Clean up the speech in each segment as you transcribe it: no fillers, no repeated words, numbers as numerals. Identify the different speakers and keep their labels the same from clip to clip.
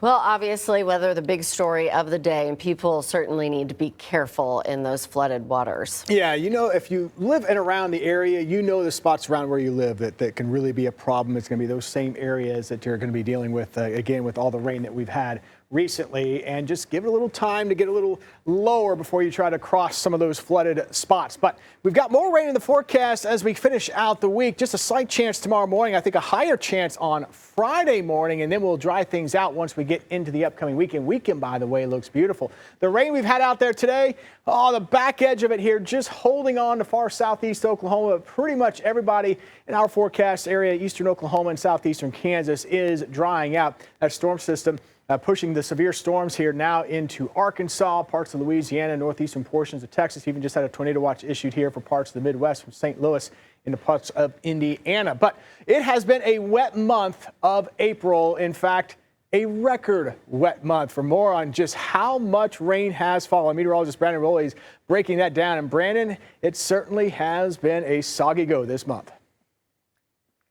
Speaker 1: Well, obviously, weather the big story of the day, and people certainly need to be careful in those flooded waters.
Speaker 2: Yeah, if you live in around the area, the spots around where you live that can really be a problem. It's going to be those same areas that you're going to be dealing with, again, with all the rain that we've had recently, and just give it a little time to get a little lower before you try to cross some of those flooded spots. But we've got more rain in the forecast as we finish out the week. Just a slight chance tomorrow morning. I think a higher chance on Friday morning, and then we'll dry things out once we get into the upcoming weekend. Weekend, by the way, looks beautiful. The rain we've had out there today, the back edge of it here, just holding on to far southeast Oklahoma. Pretty much everybody in our forecast area, eastern Oklahoma and southeastern Kansas, is drying out. That storm system pushing the severe storms here now into Arkansas, parts of Louisiana, northeastern portions of Texas. Even just had a tornado watch issued here for parts of the Midwest from St. Louis into parts of Indiana. But it has been a wet month of April. In fact, a record wet month. For more on just how much rain has fallen, meteorologist Brandon Rowley is breaking that down. And Brandon, it certainly has been a soggy go this month.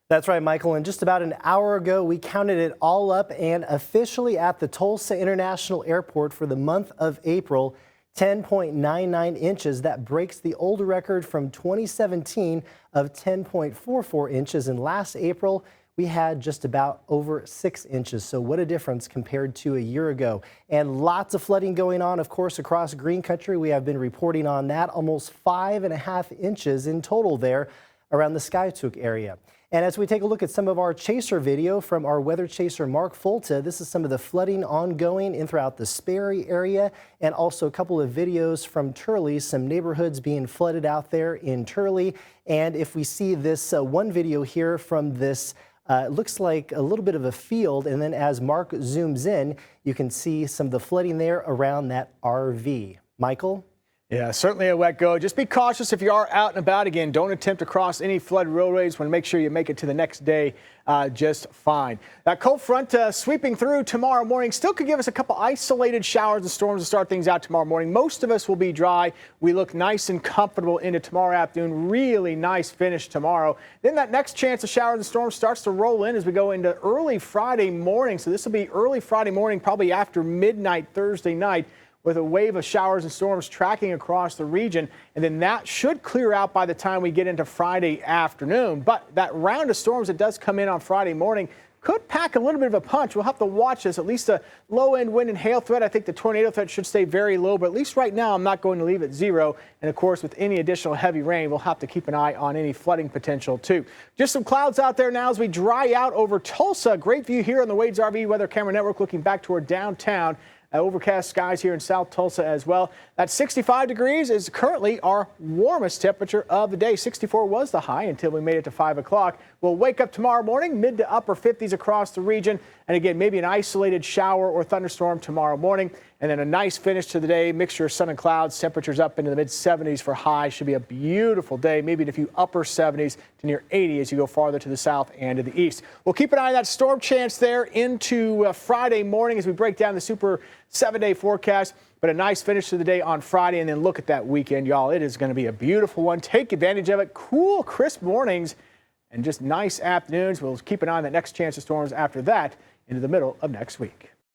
Speaker 3: That's right, Michael. And just about an hour ago, we counted it all up, and officially at the Tulsa International Airport for the month of April, 10.99 inches. That breaks the old record from 2017 of 10.44 inches. And last April, we had just about over 6 inches. So what a difference compared to a year ago. And lots of flooding going on, of course, across Green Country. We have been reporting on that. Almost 5.5 inches in total there around the Skytook area. And as we take a look at some of our chaser video from our weather chaser Mark Folta, this is some of the flooding ongoing in throughout the Sperry area, and also a couple of videos from Turley, some neighborhoods being flooded out there in Turley. And if we see this one video here from this it looks like a little bit of a field, and then as Mark zooms in, you can see some of the flooding there around that RV. Michael?
Speaker 2: Yeah, certainly a wet go. Just be cautious if you are out and about. Again, don't attempt to cross any flood roadways. Want to make sure you make it to the next day just fine. That cold front sweeping through tomorrow morning still could give us a couple isolated showers and storms to start things out tomorrow morning. Most of us will be dry. We look nice and comfortable into tomorrow afternoon. Really nice finish tomorrow. Then that next chance of showers and storms starts to roll in as we go into early Friday morning. So this will be early Friday morning, probably after midnight Thursday night, with a wave of showers and storms tracking across the region. And then that should clear out by the time we get into Friday afternoon. But that round of storms that does come in on Friday morning could pack a little bit of a punch. We'll have to watch this. At least a low-end wind and hail threat. I think the tornado threat should stay very low, but at least right now I'm not going to leave it zero. And of course, with any additional heavy rain, we'll have to keep an eye on any flooding potential too. Just some clouds out there now as we dry out over Tulsa. Great view here on the Wade's RV Weather Camera Network, looking back toward downtown. Overcast skies here in South Tulsa as well. That 65 degrees is currently our warmest temperature of the day. 64 was the high until we made it to 5 o'clock. We'll wake up tomorrow morning, mid to upper 50s across the region. And again, maybe an isolated shower or thunderstorm tomorrow morning. And then a nice finish to the day, mixture of sun and clouds, temperatures up into the mid 70s for highs. Should be a beautiful day, maybe a few upper 70s to near 80 as you go farther to the south and to the east. We'll keep an eye on that storm chance there into Friday morning as we break down the super 7-day forecast. But a nice finish to the day on Friday, and then look at that weekend, y'all. It is going to be a beautiful one. Take advantage of it. Cool, crisp mornings and just nice afternoons. We'll keep an eye on the next chance of storms after that into the middle of next week.